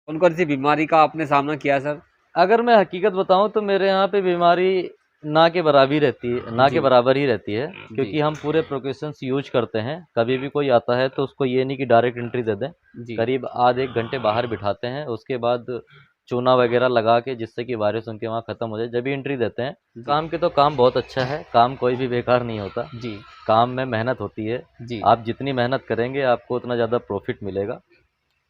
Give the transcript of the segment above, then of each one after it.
कौन कौन सी बीमारी का आपने सामना किया सर? अगर मैं हकीकत बताऊं तो मेरे यहाँ पे बीमारी ना के बराबर ही रहती है, ना के जी बराबर ही रहती है, जी क्योंकि हम पूरे प्रिकॉशंस यूज करते हैं। कभी भी कोई आता है तो उसको ये नहीं कि डायरेक्ट एंट्री दे दें। जी करीब आध एक घंटे बाहर बिठाते हैं, उसके बाद चूना वगैरह लगा के जिससे कि वायरस उनके वहाँ ख़त्म हो जाए, जब भी एंट्री देते हैं। जी काम के तो काम बहुत अच्छा है, काम कोई भी बेकार नहीं होता। जी काम में मेहनत होती है। जी आप जितनी मेहनत करेंगे आपको उतना ज़्यादा प्रॉफिट मिलेगा,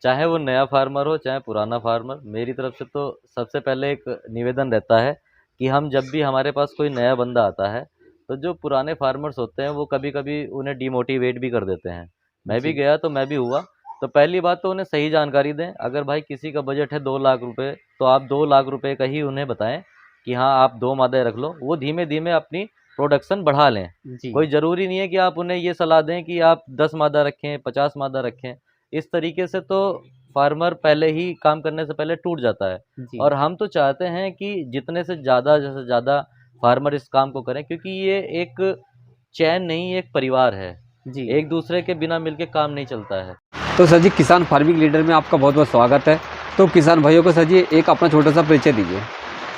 चाहे वो नया फार्मर हो चाहे पुराना फार्मर। मेरी तरफ से तो सबसे पहले एक निवेदन रहता है कि हम जब भी हमारे पास कोई नया बंदा आता है तो जो पुराने फार्मर्स होते हैं वो कभी कभी उन्हें डिमोटिवेट भी कर देते हैं। मैं भी जी गया तो मैं भी हुआ। तो पहली बात तो उन्हें सही जानकारी दें। अगर भाई किसी का बजट है 2 लाख रुपए, तो आप 2 लाख रुपए का ही उन्हें बताएं कि हाँ आप 2 मादाएं रख लो, वो धीमे धीमे अपनी प्रोडक्शन बढ़ा लें। जी कोई ज़रूरी नहीं है कि आप उन्हें ये सलाह दें कि आप 10 मादा रखें, 50 मादा रखें। इस तरीके से तो फार्मर पहले ही काम करने से पहले टूट जाता है। जी और हम तो चाहते हैं कि जितने से ज़्यादा फार्मर इस काम को करें, क्योंकि ये एक चैन नहीं, एक परिवार है। जी। एक दूसरे के बिना मिलके काम नहीं चलता है। तो सर जी, किसान फार्मिंग लीडर में आपका बहुत बहुत स्वागत है। तो किसान भाइयों को सर जी एक अपना छोटा सा परिचय दीजिए।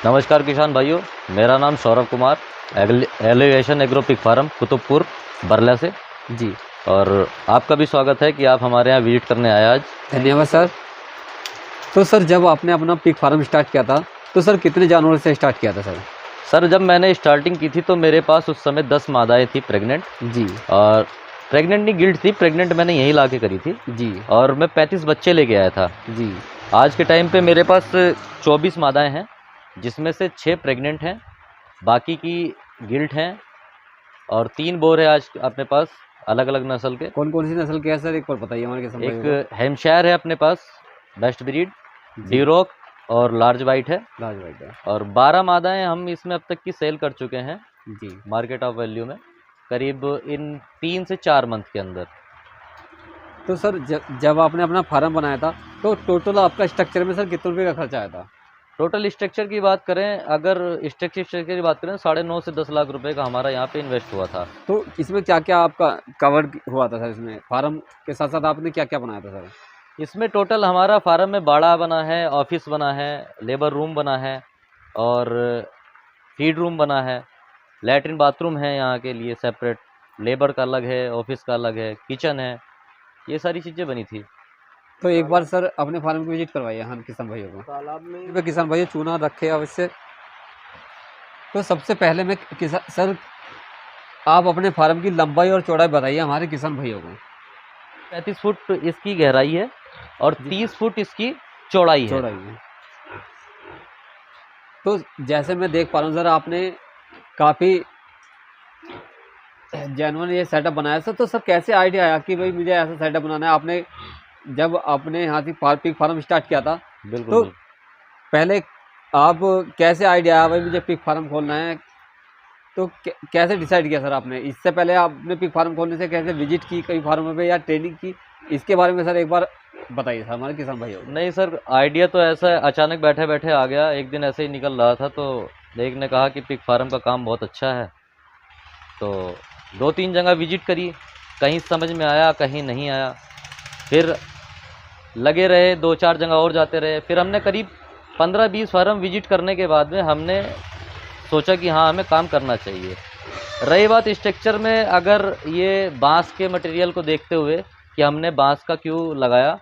नमस्कार किसान भाइयों, मेरा नाम Saurabh Kumar, elevation agro pig farm Qutubpur Barla से। जी और आपका भी स्वागत है कि आप हमारे यहाँ विजिट करने आए आज। धन्यवाद सर। तो सर, जब आपने अपना पिग फार्म स्टार्ट किया था तो सर कितने जानवरों से स्टार्ट किया था सर? सर जब मैंने स्टार्टिंग की थी तो मेरे पास उस समय 10 मादाएं थी प्रेग्नेंट। जी और प्रेग्नेंट नहीं, गिल्ट थी, प्रेग्नेंट मैंने यहीं ला के करी थी। जी और मैं 35 बच्चे लेके आया था। जी आज के टाइम पे मेरे पास 24 मादाएं हैं, जिसमें से 6 प्रेग्नेंट हैं, बाकी की गिल्ट हैं। और 3 बोर है आज अपने पास, अलग अलग नस्ल के। कौन कौन सी नस्ल के है सर, एक बार बताइए हमारे किसान भाइयों को। एक हेम्पशायर है अपने पास, बेस्ट ब्रीड, जी ड्यूरोक और लार्ज वाइट है। राज भाई का। और 12 मादाएं हम इसमें अब तक की सेल कर चुके हैं जी। मार्केट ऑफ वैल्यू में, करीब इन 3 से 4 मंथ के अंदर। तो सर, जब आपने अपना फार्म बनाया था तो टोटल आपका स्ट्रक्चर में सर कितने रुपये का खर्चा आया था? टोटल स्ट्रक्चर की बात करें, अगर स्ट्रक्चर की बात करें, 9.5 से 10 लाख रुपए का हमारा यहाँ पे इन्वेस्ट हुआ था। तो इसमें क्या क्या आपका कवर हुआ था सर? इसमें फार्म के साथ साथ आपने क्या क्या बनाया था सर? इसमें टोटल हमारा फार्म में बाड़ा बना है, ऑफिस बना है, लेबर रूम बना है, और फीड रूम बना है, लैट्रिन बाथरूम है यहाँ के लिए सेपरेट, लेबर का अलग है, ऑफिस का अलग है, किचन है, ये सारी चीज़ें बनी थी। तो एक बार सर अपने फार्म की विजिट करवाइए हम किसान भाइयों को। तालाब में किसान भाइयों चूना रखे अवश्य। तो सबसे पहले मैं किसान सर, आप अपने फार्म की लंबाई और चौड़ाई बताइए हमारे किसान भाइयों को। 35 फुट इसकी गहराई है और जी 30 फुट इसकी चौड़ाई है। चौड़ाई है। तो जैसे मैं देख पा रहा हूँ सर, आपने काफ़ी जेन्युइन ये सेटअप बनाया सर। तो सर कैसे आइडिया आया कि भाई मुझे ऐसा सेटअप बनाना है? आपने जब आपने यहाँ से पिग फार्म स्टार्ट किया था बिल्कुल तो बिल्कुल। पहले आप कैसे आइडिया आया भाई मुझे पिग फार्म खोलना है? तो कैसे डिसाइड किया सर आपने? इससे पहले आपने पिग फार्म खोलने से कैसे विजिट की कई फार्मों पे या ट्रेनिंग की? इसके बारे में सर एक बार बताइए सर हमारे किसान भाइयों को। नहीं सर, आइडिया तो ऐसा है, अचानक बैठे बैठे आ गया। एक दिन ऐसे ही निकल रहा था तो एक ने कहा कि पिग फार्म का काम बहुत अच्छा है। तो 2-3 जगह विजिट करी, कहीं समझ में आया कहीं नहीं आया। फिर लगे रहे, 2-4 जगह और जाते रहे। फिर हमने करीब 15-20 फार्म विजिट करने के बाद में हमने सोचा कि हाँ हमें काम करना चाहिए। रही बात स्ट्रक्चर में, अगर ये बांस के मटेरियल को देखते हुए कि हमने बांस का क्यों लगाया,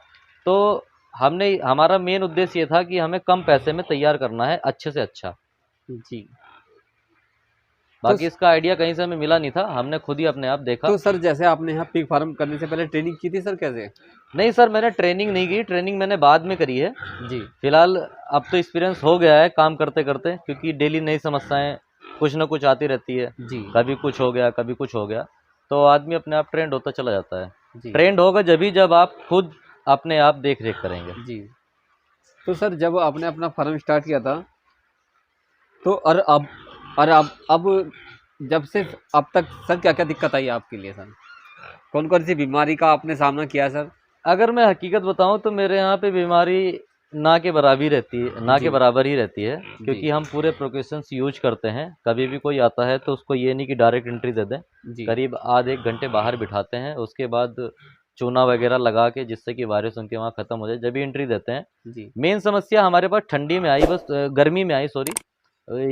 तो हमने हमारा मेन उद्देश्य ये था कि हमें कम पैसे में तैयार करना है अच्छे से अच्छा। जी। तो बाकी इसका आइडिया कहीं से हमें मिला नहीं था, हमने खुद ही अपने आप देखा। तो सर, जैसे आपने यहाँ पिग फार्म करने से पहले ट्रेनिंग की थी सर कैसे? नहीं सर, मैंने ट्रेनिंग नहीं की, ट्रेनिंग मैंने बाद में करी है। जी फिलहाल अब तो एक्सपीरियंस हो गया है काम करते करते, क्योंकि डेली नई समस्याएं कुछ ना कुछ आती रहती है। जी कभी कुछ हो गया, कभी कुछ हो गया, तो आदमी अपने आप ट्रेंड होता चला जाता है। जी ट्रेंड होगा जब आप खुद अपने आप देख रेख करेंगे। जी। तो सर, जब आपने अपना फार्म स्टार्ट किया था तो अब जब से अब तक सर क्या क्या दिक्कत आई आपके लिए सर? कौन कौन सी बीमारी का आपने सामना किया सर? अगर मैं हकीकत बताऊं तो मेरे यहाँ पे बीमारी ना के बराबर ही रहती है, ना जी के बराबर ही रहती है, जी क्योंकि हम पूरे प्रिकॉशंस यूज करते हैं। कभी भी कोई आता है तो उसको ये नहीं कि डायरेक्ट एंट्री दे दें। जी करीब आध एक घंटे बाहर बिठाते हैं, उसके बाद चूना वगैरह लगा के, जिससे कि वायरस उनके वहाँ ख़त्म हो जाए, जब भी एंट्री देते हैं। जी मेन समस्या हमारे पास ठंडी में आई, बस गर्मी में आई, सॉरी,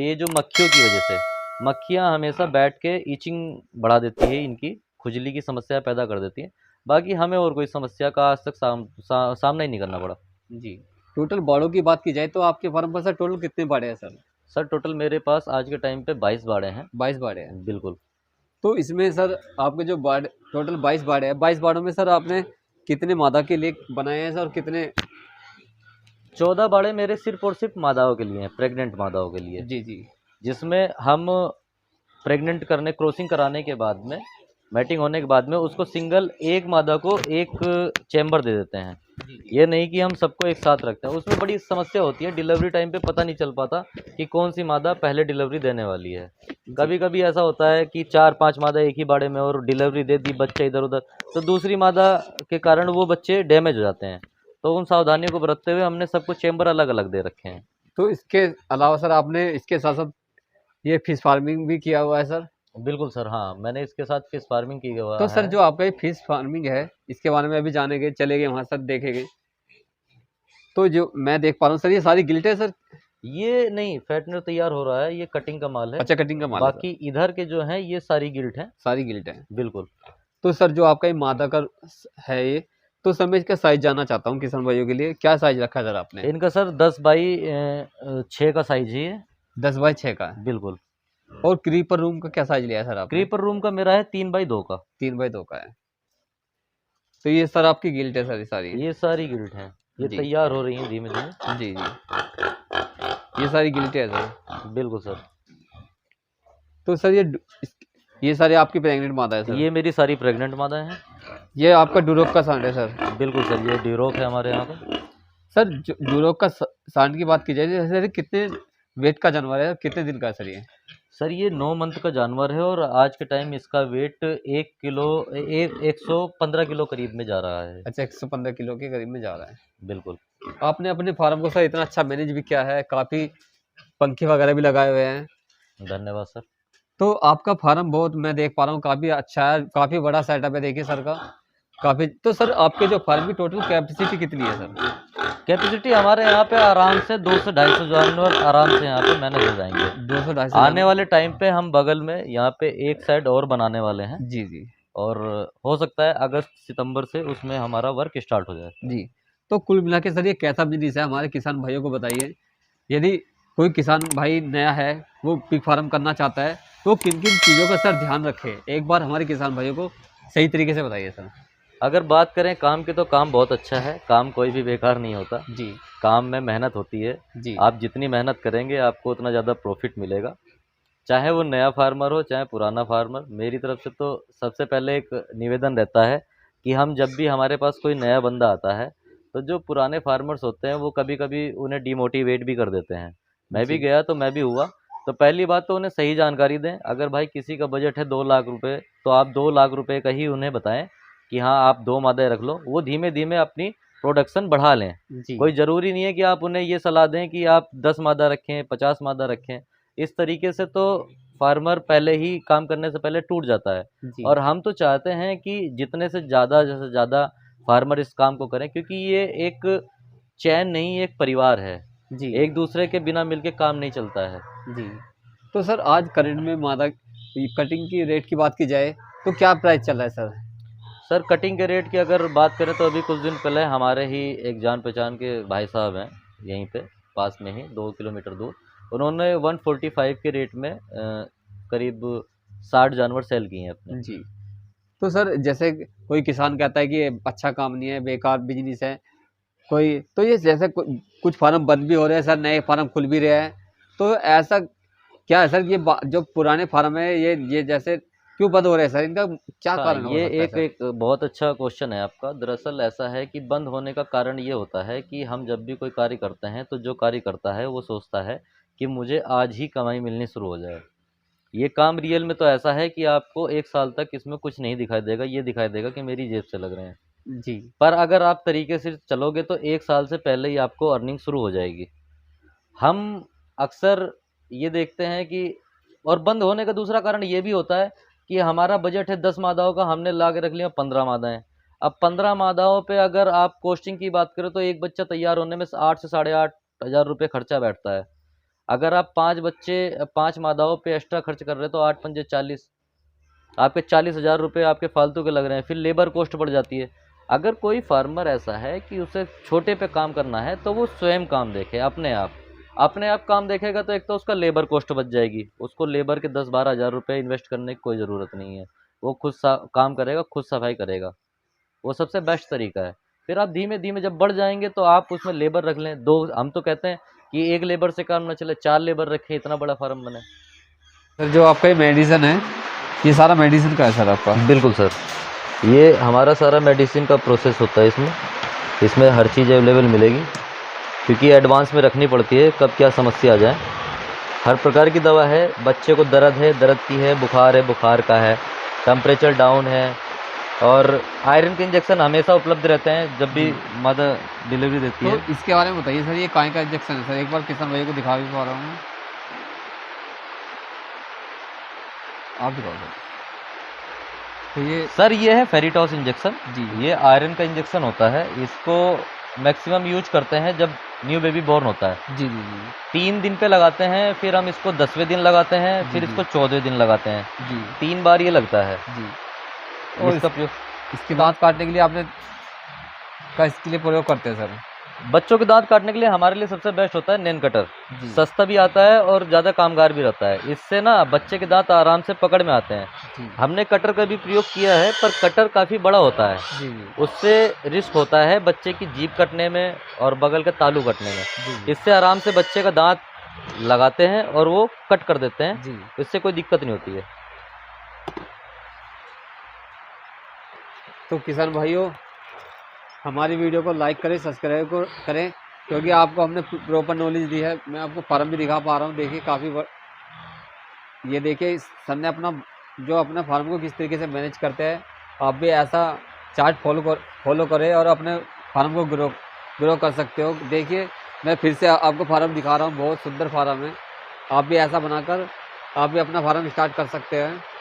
ये जो मक्खियों की वजह से, मक्खियाँ हमेशा बैठ के ईचिंग बढ़ा देती है, इनकी खुजली की समस्या पैदा कर देती है। बाकी हमें और कोई समस्या का आज तक सामना ही नहीं करना पड़ा। जी। टोटल बाड़ों की बात की जाए तो आपके फार्म पर सर टोटल कितने बाड़े हैं सर? सर टोटल मेरे पास आज के टाइम पे 22 बाड़े हैं। 22 बाड़े हैं। बिल्कुल। तो इसमें सर आपके जो बाड़ टोटल 22 बाड़े हैं, 22 बाड़ों में सर आपने कितने मादा के लिए बनाए हैं सर, और कितने? 14 बाड़े मेरे सिर्फ और सिर्फ मादाओं के लिए हैं, प्रेग्नेंट मादाओं के लिए, जी जी जिसमें हम प्रेग्नेंट करने, क्रॉसिंग कराने के बाद में, मैटिंग होने के बाद में उसको सिंगल एक मादा को एक चैम्बर दे देते हैं। ये नहीं कि हम सबको एक साथ रखते हैं, उसमें बड़ी समस्या होती है, डिलीवरी टाइम पे पता नहीं चल पाता कि कौन सी मादा पहले डिलीवरी देने वाली है। कभी कभी ऐसा होता है कि 4-5 मादा एक ही बाड़े में और डिलीवरी दे दी, बच्चे इधर उधर, तो दूसरी मादा के कारण वो बच्चे डैमेज हो जाते हैं। तो उन सावधानियों को बरतते हुए हमने सबको चैम्बर अलग अलग दे रखे हैं। तो इसके अलावा सर आपने इसके साथ साथ ये फिश फार्मिंग भी किया हुआ है सर? बिल्कुल सर, हाँ, मैंने इसके साथ फिश फार्मिंग की हुआ तो सर है। जो आपका ये फिश फार्मिंग है, इसके बारे में अभी जानेंगे, चलेंगे वहाँ सर, देखेंगे। तो जो मैं देख पा रहा हूँ सर, ये सारी गिल्ट है सर? ये नहीं, फेटनर तैयार हो रहा है, ये कटिंग का माल है। अच्छा, कटिंग का माल है सर। बाकी इधर के जो हैं ये सारी गिल्ट हैं। सारी गिल्ट है। बिल्कुल। तो सर जो आपका ये मादा का है ये, तो सर मैं इसका साइज जानना चाहता हूँ किसान भाइयों के लिए, क्या साइज रखा है सर आपने? इनका सर 10 बाई 6 का साइज ही है। 10 बाई 6 का है। बिल्कुल। और क्रीपर रूम का क्या साइज लिया है सर आपने? क्रीपर रूम का मेरा है 3 बाई 2 का। 3 बाई 2 का है। तो ये सर आपकी गिल्ट है सर, ये सारी? ये सारी गिल्ट हैं, ये जी तैयार हो रही हैं धीमे धीमे। जी जी, ये सारी गिल्ट है सर। बिल्कुल सर। तो सर ये सारी आपकी प्रेग्नेंट मादा है सर? ये मेरी सारी प्रेग्नेंट मादा हैं। ये आपका डूरोक का सांड है सर? बिल्कुल सर, ये ड्यूरोक है हमारे यहाँ पे। सर डूरोक का सांड की बात की जाए, जैसे कितने वेट का जानवर है, कितने दिन का है सर ये? सर ये 9 मंथ का जानवर है और आज के टाइम इसका वेट 115 किलो करीब में जा रहा है। अच्छा, 115 किलो के करीब में जा रहा है। बिल्कुल। आपने अपने फार्म को सर इतना अच्छा मैनेज भी किया है, काफ़ी पंखे वगैरह भी लगाए हुए हैं। धन्यवाद सर। तो आपका फार्म बहुत, मैं देख पा रहा हूँ, काफ़ी अच्छा है, काफ़ी बड़ा सेटअप है, देखिए सर का काफ़ी। तो सर आपके जो फार्म की टोटल कैपेसिटी कितनी है सर? कैपेसिटी हमारे यहाँ पे आराम से 200 से 250 जानवर आराम से यहाँ पे मैनेज हो जाएंगे। 200-250 आने वाले टाइम पे हम बगल में यहाँ पे एक साइड और बनाने वाले हैं। जी जी और हो सकता है अगस्त सितंबर से उसमें हमारा वर्क स्टार्ट हो जाए। जी। तो कुल मिला के सर ये कैसा बिजनेस है, हमारे किसान भाइयों को बताइए। यदि कोई किसान भाई नया है, वो पिग फार्म करना चाहता है, तो किन किन चीज़ों का सर ध्यान रखे, एक बार हमारे किसान भाइयों को सही तरीके से बताइए सर। अगर बात करें काम की, तो काम बहुत अच्छा है, काम कोई भी बेकार नहीं होता। जी काम में मेहनत होती है। जी आप जितनी मेहनत करेंगे आपको उतना ज़्यादा प्रॉफिट मिलेगा, चाहे वो नया फार्मर हो चाहे पुराना फार्मर। मेरी तरफ से तो सबसे पहले एक निवेदन रहता है कि हम जब भी हमारे पास कोई नया बंदा आता है, तो जो पुराने फार्मर्स होते हैं वो कभी कभी उन्हें डिमोटिवेट भी कर देते हैं। मैं भी जी गया तो मैं भी हुआ। तो पहली बात तो उन्हें सही जानकारी दें। अगर भाई किसी का बजट है 2 लाख रुपए, तो आप 2 लाख रुपए का ही उन्हें बताएं कि हाँ आप 2 मादे रख लो। वो धीमे धीमे अपनी प्रोडक्शन बढ़ा लें। जी कोई ज़रूरी नहीं है कि आप उन्हें ये सलाह दें कि आप 10 मादा रखें, 50 मादा रखें। इस तरीके से तो फार्मर पहले ही काम करने से पहले टूट जाता है। जी और हम तो चाहते हैं कि जितने से ज़्यादा फार्मर इस काम को करें, क्योंकि ये एक चैन नहीं, एक परिवार है। जी एक दूसरे के बिना मिलके काम नहीं चलता है। जी। तो सर आज करंट में मादा कटिंग की रेट की बात की जाए तो क्या प्राइस चल रहा है सर? सर कटिंग के रेट की अगर बात करें तो अभी कुछ दिन पहले हमारे ही एक जान पहचान के भाई साहब हैं, यहीं पे पास में ही 2 किलोमीटर दूर, उन्होंने 145 के रेट में करीब 60 जानवर सेल किए हैं अपने। जी। तो सर जैसे कोई किसान कहता है कि ये अच्छा काम नहीं है, बेकार बिजनेस है, कोई तो ये जैसे कुछ फार्म बंद भी हो रहे हैं सर, नए फार्म खुल भी रहे हैं, तो ऐसा क्या है सर, ये जो पुराने फार्म है ये जैसे क्यों बंद हो रहे हैं सर, इनका क्या हाँ, कारण हो ये सकता है एक सर? एक बहुत अच्छा क्वेश्चन है आपका। दरअसल ऐसा है कि बंद होने का कारण ये होता है कि हम जब भी कोई कार्य करते हैं तो जो कार्य करता है वो सोचता है कि मुझे आज ही कमाई मिलनी शुरू हो जाए। ये काम रियल में तो ऐसा है कि आपको 1 साल तक इसमें कुछ नहीं दिखाई देगा, ये दिखाई देगा कि मेरी जेब से लग रहे हैं। जी पर अगर आप तरीके से चलोगे तो 1 साल से पहले ही आपको अर्निंग शुरू हो जाएगी। हम अक्सर ये देखते हैं कि, और बंद होने का दूसरा कारण ये भी होता है कि हमारा बजट है 10 मादाओं का, हमने ला के रख लिया 15 मादाएँ। अब 15 मादाओं पे अगर आप कॉस्टिंग की बात करें तो एक बच्चा तैयार होने में 8 से 8,500 रुपये खर्चा बैठता है। अगर आप 5 मादाओं पे एक्स्ट्रा खर्च कर रहे हैं तो 8 पंजे 40, आपके 40,000 रुपये आपके फालतू के लग रहे हैं। फिर लेबर कॉस्ट बढ़ जाती है। अगर कोई फार्मर ऐसा है कि उसे छोटे पे काम करना है तो वो स्वयं काम देखे, अपने आप काम देखेगा तो एक तो उसका लेबर कॉस्ट बच जाएगी, उसको लेबर के 10-12 हज़ार रुपये इन्वेस्ट करने की कोई ज़रूरत नहीं है। वो खुद काम करेगा, खुद सफाई करेगा, वो सबसे बेस्ट तरीका है। फिर आप धीमे धीमे जब बढ़ जाएंगे तो आप उसमें लेबर रख लें, 2, हम तो कहते हैं कि एक लेबर से काम ना चले, 4 लेबर रखें, इतना बड़ा फार्म बने। सर जो आपका ये मेडिसिन है, ये सारा मेडिसिन का है सर आपका? बिल्कुल सर, ये हमारा सारा मेडिसिन का प्रोसेस होता है। इसमें हर चीज़ अवेलेबल मिलेगी, क्योंकि एडवांस में रखनी पड़ती है, कब क्या समस्या आ जाए। हर प्रकार की दवा है। बच्चे को दर्द है, दर्द की है, बुखार है, बुखार का है, टेम्परेचर डाउन है, और आयरन के इंजेक्शन हमेशा उपलब्ध रहते हैं जब भी मदर डिलीवरी देती है। तो इसके बारे में बताइए सर, ये काय का इंजेक्शन है सर? एक बार किसान भाई को दिखा भी पा रहा हूँ, आप दिखाओ सर। तो ये है फेरिटॉस इंजेक्शन जी। ये आयरन का इंजेक्शन होता है। इसको मैक्सिमम यूज करते हैं जब न्यू बेबी बॉर्न होता है। जी जी जी 3 दिन पे लगाते हैं, फिर हम इसको 10वें दिन लगाते हैं, फिर इसको 14वें दिन लगाते हैं। जी 3 बार ये लगता है जी। और इसका इसके दांत काटने के लिए आपने का इसके लिए प्रयोग करते हैं सर? बच्चों के दांत काटने के लिए हमारे लिए सबसे बेस्ट होता है नेन कटर। जी सस्ता भी आता है और ज़्यादा कामगार भी रहता है। इससे ना बच्चे के दांत आराम से पकड़ में आते हैं। जी हमने कटर का भी प्रयोग किया है, पर कटर काफ़ी बड़ा होता है, जी जी उससे रिस्क होता है बच्चे की जीभ कटने में और बगल का तालू कटने में। जी इससे आराम से बच्चे का दांत लगाते हैं और वो कट कर देते हैं, जी। इससे कोई दिक्कत नहीं होती है। तो किसान भाइयों, हमारी वीडियो को लाइक करें, सब्सक्राइब करें, क्योंकि आपको हमने प्रॉपर नॉलेज दी है। मैं आपको फार्म भी दिखा पा रहा हूँ, देखिए ये देखिए सर ने अपना फार्म को किस तरीके से मैनेज करते हैं। आप भी ऐसा चार्ट फॉलो करें और अपने फार्म को ग्रो कर सकते हो। देखिए मैं फिर से आपको फार्म दिखा रहा हूँ, बहुत सुंदर फार्म है। आप भी ऐसा बनाकर आप भी अपना फार्म स्टार्ट कर सकते हैं।